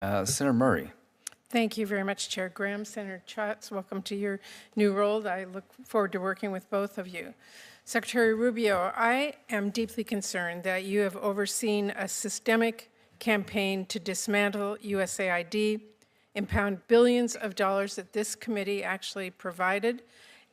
Senator Murray. Thank you very much, Chair Graham. Senator Schatz, welcome to your new role. I look forward to working with both of you. Secretary Rubio, I am deeply concerned that you have overseen a systemic campaign to dismantle USAID, impound billions of dollars that this committee actually provided,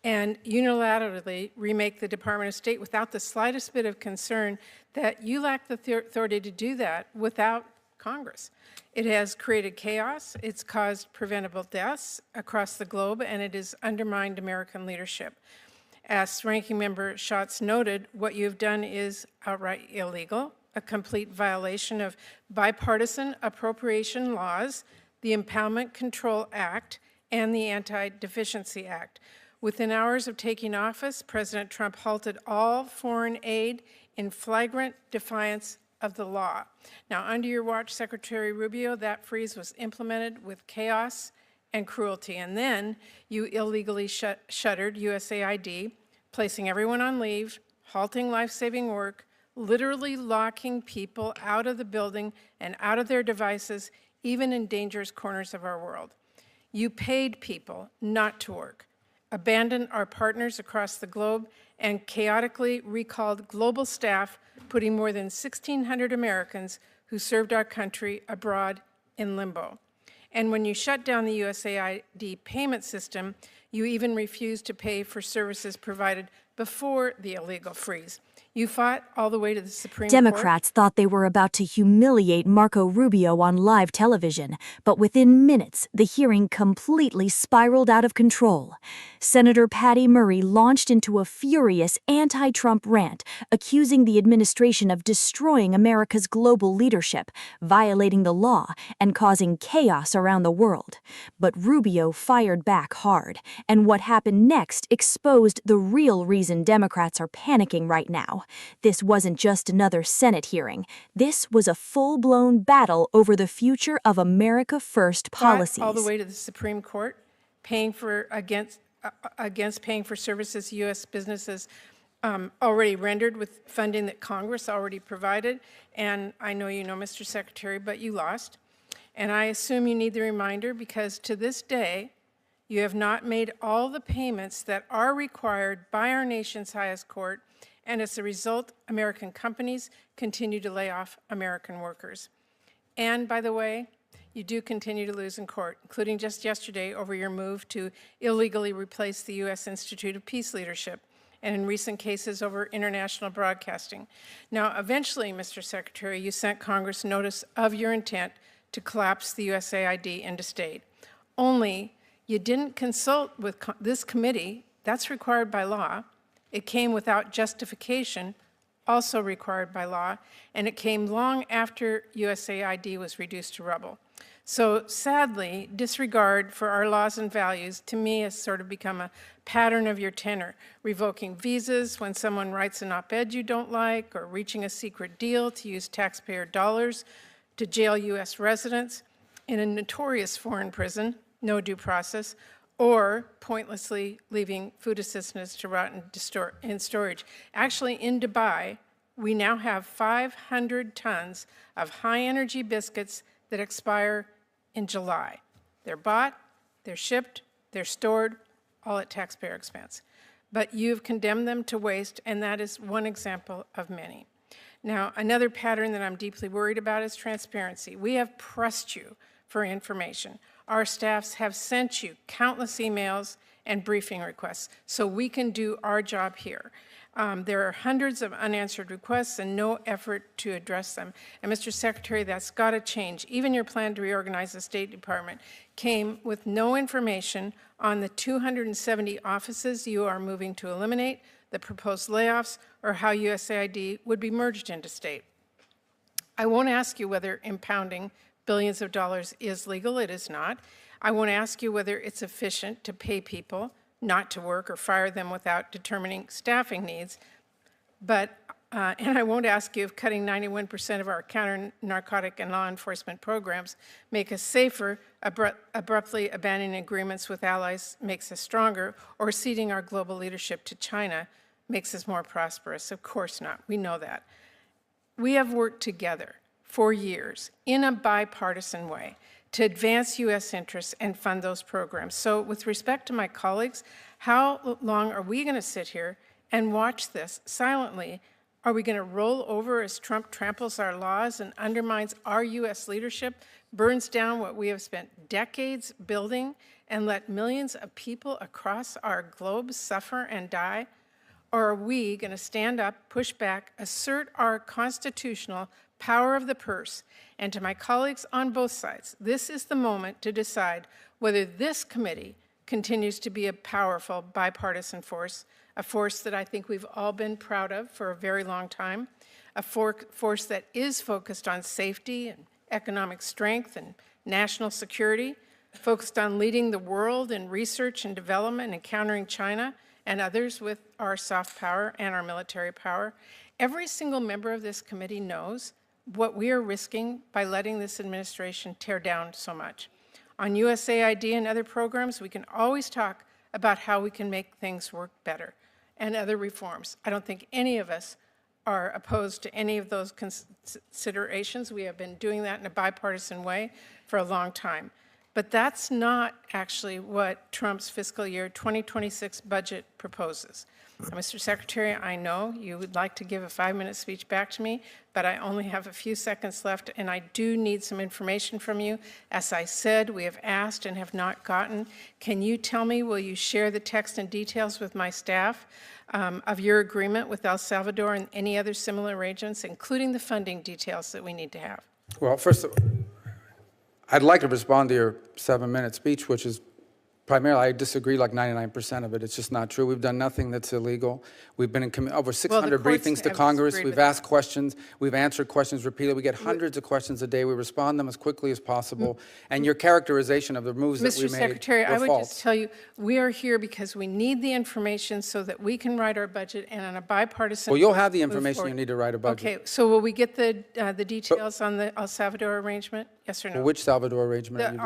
and unilaterally remake the Department of State without the slightest bit of concern that you lack the authority to do that without Congress. It has created chaos, it's caused preventable deaths across the globe, and it has undermined American leadership. As Ranking Member Schatz noted, what you've done is outright illegal, a complete violation of bipartisan appropriation laws, the Impoundment Control Act, and the Anti-Deficiency Act. Within hours of taking office, President Trump halted all foreign aid in flagrant defiance of the law. Now, under your watch, Secretary Rubio, that freeze was implemented with chaos and cruelty. And then you illegally shuttered USAID, placing everyone on leave, halting life-saving work, literally locking people out of the building and out of their devices, even in dangerous corners of our world. You paid people not to work, abandoned our partners across the globe, and chaotically recalled global staff, putting more than 1,600 Americans who served our country abroad in limbo. And when you shut down the USAID payment system, you even refused to pay for services provided before the illegal freeze. You fought all the way to the Supreme Court. Democrats thought they were about to humiliate Marco Rubio on live television, but within minutes, the hearing completely spiraled out of control. Senator Patty Murray launched into a furious anti-Trump rant, accusing the administration of destroying America's global leadership, violating the law, and causing chaos around the world. But Rubio fired back hard, and what happened next exposed the real reason Democrats are panicking right now. This wasn't just another Senate hearing. This was a full-blown battle over the future of America First policies. All the way to the Supreme Court, paying for against paying for services U.S. businesses already rendered with funding that Congress already provided. And I know you know, Mr. Secretary, but you lost. And I assume you need the reminder because to this day, you have not made all the payments that are required by our nation's highest court, and as a result, American companies continue to lay off American workers. And by the way, you do continue to lose in court, including just yesterday over your move to illegally replace the U.S. Institute of Peace Leadership, and in recent cases over international broadcasting. Now, eventually, Mr. Secretary, you sent Congress notice of your intent to collapse the USAID into state. Only you didn't consult with this committee. That's required by law. It came without justification, also required by law, and it came long after USAID was reduced to rubble. So sadly, disregard for our laws and values, to me, has sort of become a pattern of your tenor, revoking visas when someone writes an op-ed you don't like, or reaching a secret deal to use taxpayer dollars to jail U.S. residents in a notorious foreign prison, no due process, or pointlessly leaving food assistance to rot in storage. Actually, in Dubai, we now have 500 tons of high-energy biscuits that expire in July. They're bought, they're shipped, they're stored, all at taxpayer expense. But you've condemned them to waste, and that is one example of many. Now, another pattern that I'm deeply worried about is transparency. We have pressed you for information. Our staffs have sent you countless emails and briefing requests so we can do our job here. There are hundreds of unanswered requests and no effort to address them. And Mr. Secretary, that's got to change. Even your plan to reorganize the State Department came with no information on the 270 offices you are moving to eliminate, the proposed layoffs, or how USAID would be merged into state. I won't ask you whether impounding billions of dollars is legal. It is not. I won't ask you whether it's efficient to pay people not to work or fire them without determining staffing needs. But, and I won't ask you if cutting 91% of our counter-narcotic and law enforcement programs make us safer, abruptly abandoning agreements with allies makes us stronger, or ceding our global leadership to China makes us more prosperous. Of course not. We know that. We have worked together for years in a bipartisan way to advance U.S. interests and fund those programs. So with respect to my colleagues, how long are we going to sit here and watch this silently? Are we going to roll over as Trump tramples our laws and undermines our U.S. leadership, burns down what we have spent decades building, and let millions of people across our globe suffer and die? Or are we going to stand up, push back, assert our constitutional power of the purse? And to my colleagues on both sides, this is the moment to decide whether this committee continues to be a powerful bipartisan force, a force that I think we've all been proud of for a very long time, a force that is focused on safety and economic strength and national security, focused on leading the world in research and development and countering China and others with our soft power and our military power. Every single member of this committee knows what we are risking by letting this administration tear down so much. On USAID and other programs, we can always talk about how we can make things work better and other reforms. I don't think any of us are opposed to any of those considerations. We have been doing that in a bipartisan way for a long time. But that's not actually what Trump's fiscal year 2026 budget proposes. Mr. Secretary, I know you would like to give a 5-minute speech back to me, but I only have a few seconds left, and I do need some information from you. As I said, we have asked and have not gotten. Can you tell me, will you share the text and details with my staff of your agreement with El Salvador and any other similar arrangements, including the funding details that we need to have? Well, first, I'd like to respond to your 7-minute speech, which is primarily, I disagree like 99% of it. It's just not true. We've done nothing that's illegal. We've been in over 600 briefings to Congress. We've asked questions. We've answered questions repeatedly. We get hundreds of questions a day. We respond them as quickly as possible. And your characterization of the moves that we made Mr. Secretary, I would false. just tell you, we are here because we need the information so that we can write our budget and on a bipartisan. Well, you'll have the information you need to write a budget. Okay, so will we get the details on the El Salvador arrangement? Yes or no? Well, which Salvador arrangement?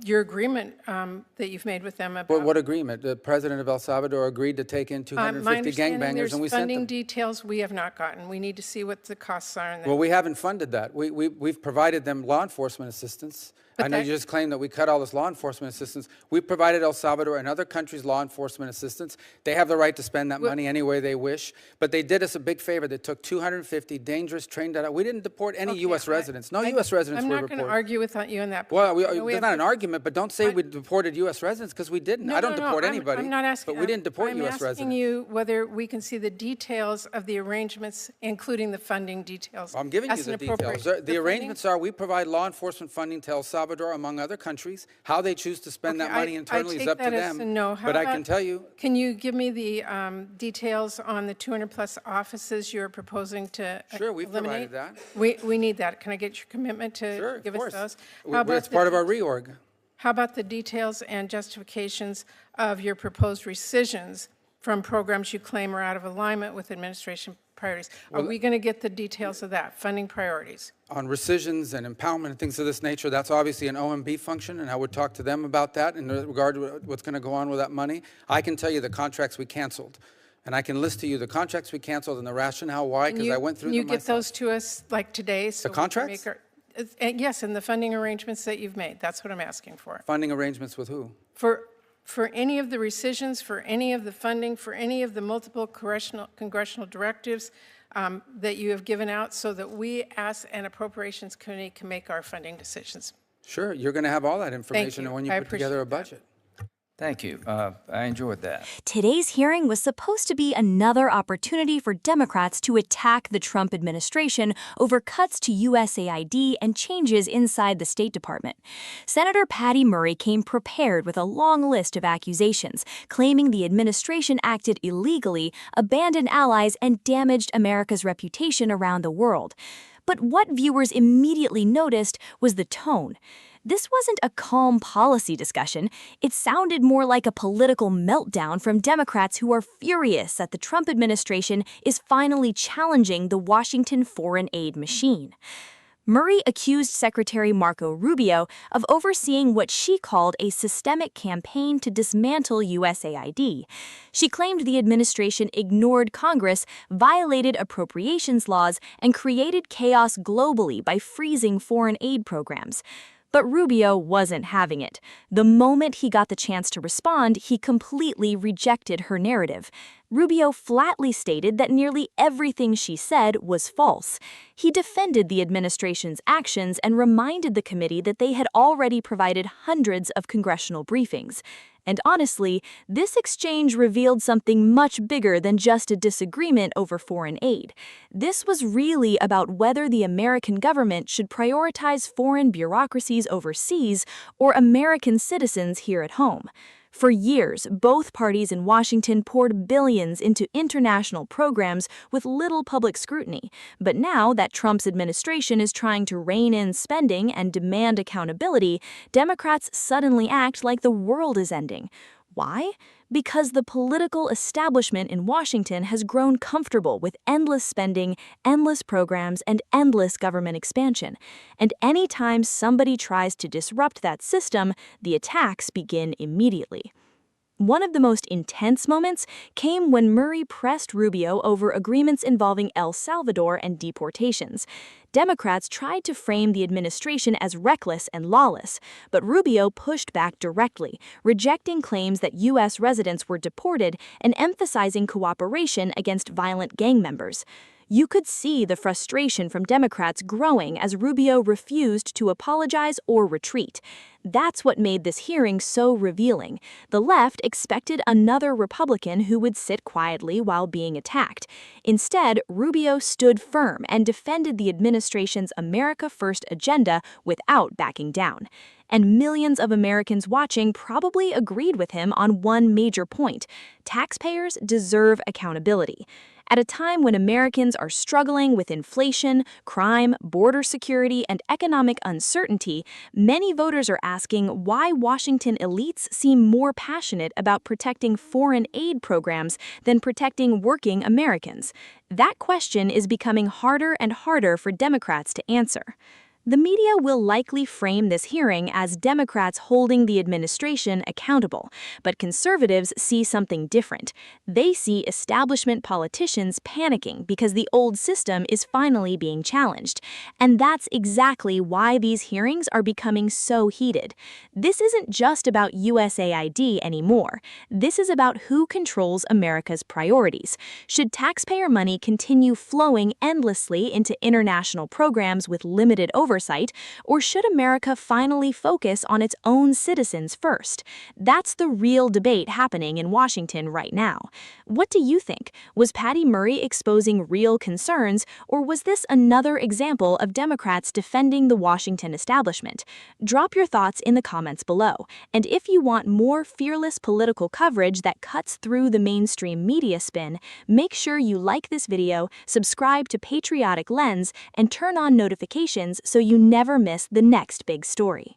Your agreement that you've made with them about. What agreement? The president of El Salvador agreed to take in 250 gangbangers, and we sent funding them. details we have not gotten. We need to see what the costs are in that. Well, we haven't funded that. We've provided them law enforcement assistance. I know you just claimed that we cut all this law enforcement assistance. We provided El Salvador and other countries law enforcement assistance. They have the right to spend that money any way they wish. But they did us a big favor. They took 250 dangerous, trained out. We didn't deport any U.S. residents. No U.S. residents were reported. I'm not going to argue with you on that point. Well, it's not an argument, but don't say we deported U.S. residents, because we didn't. I don't deport anybody. I'm not asking. But we didn't deport U.S. residents. I'm asking you whether we can see the details of the arrangements, including the funding details. I'm giving you the details. The arrangements are we provide law enforcement funding to El Salvador, among other countries. How they choose to spend that money internally is up to them. No. But I can tell you. Can you give me the details on the 200-plus offices you're proposing to Sure, we've eliminate? provided that. We need that. Can I get your commitment to give us those? It's part of our reorg. How about the details and justifications of your proposed rescissions from programs you claim are out of alignment with administration priorities? Are we going to get the details of that, funding priorities? On rescissions and empowerment and things of this nature, that's obviously an OMB function, and I would talk to them about that in regard to what's going to go on with that money. I can tell you the contracts we canceled, and I can list to you the contracts we canceled and the rationale why, because I went through them myself. Can you get those to us like today? So the contracts? Yes, and the funding arrangements that you've made. That's what I'm asking for. Funding arrangements with who? For any of the rescissions, for any of the funding, for any of the multiple congressional directives that you have given out, so that we as an appropriations committee can make our funding decisions. Sure, you're going to have all that information you. when you put together a budget. Thank you. I enjoyed that. Today's hearing was supposed to be another opportunity for Democrats to attack the Trump administration over cuts to USAID and changes inside the State Department. Senator Patty Murray came prepared with a long list of accusations, claiming the administration acted illegally, abandoned allies, and damaged America's reputation around the world. But what viewers immediately noticed was the tone. This wasn't a calm policy discussion. It sounded more like a political meltdown from Democrats who are furious that the Trump administration is finally challenging the Washington foreign aid machine. Murray accused Secretary Marco Rubio of overseeing what she called a systemic campaign to dismantle USAID. She claimed the administration ignored Congress, violated appropriations laws, and created chaos globally by freezing foreign aid programs. But Rubio wasn't having it. The moment he got the chance to respond, he completely rejected her narrative. Rubio flatly stated that nearly everything she said was false. He defended the administration's actions and reminded the committee that they had already provided hundreds of congressional briefings. And honestly, this exchange revealed something much bigger than just a disagreement over foreign aid. This was really about whether the American government should prioritize foreign bureaucracies overseas or American citizens here at home. For years, both parties in Washington poured billions into international programs with little public scrutiny. But now that Trump's administration is trying to rein in spending and demand accountability, Democrats suddenly act like the world is ending. Why? Because the political establishment in Washington has grown comfortable with endless spending, endless programs, and endless government expansion. And anytime somebody tries to disrupt that system, the attacks begin immediately. One of the most intense moments came when Murray pressed Rubio over agreements involving El Salvador and deportations. Democrats tried to frame the administration as reckless and lawless, but Rubio pushed back directly, rejecting claims that U.S. residents were deported and emphasizing cooperation against violent gang members. You could see the frustration from Democrats growing as Rubio refused to apologize or retreat. That's what made this hearing so revealing. The left expected another Republican who would sit quietly while being attacked. Instead, Rubio stood firm and defended the administration's America First agenda without backing down. And millions of Americans watching probably agreed with him on one major point: taxpayers deserve accountability. At a time when Americans are struggling with inflation, crime, border security, and economic uncertainty, many voters are asking why Washington elites seem more passionate about protecting foreign aid programs than protecting working Americans. That question is becoming harder and harder for Democrats to answer. The media will likely frame this hearing as Democrats holding the administration accountable, but conservatives see something different. They see establishment politicians panicking because the old system is finally being challenged. And that's exactly why these hearings are becoming so heated. This isn't just about USAID anymore. This is about who controls America's priorities. Should taxpayer money continue flowing endlessly into international programs with limited oversight, or should America finally focus on its own citizens first? That's the real debate happening in Washington right now. What do you think? Was Patty Murray exposing real concerns, or was this another example of Democrats defending the Washington establishment? Drop your thoughts in the comments below. And if you want more fearless political coverage that cuts through the mainstream media spin, make sure you like this video, subscribe to Patriotic Lens, and turn on notifications so you never miss the next big story.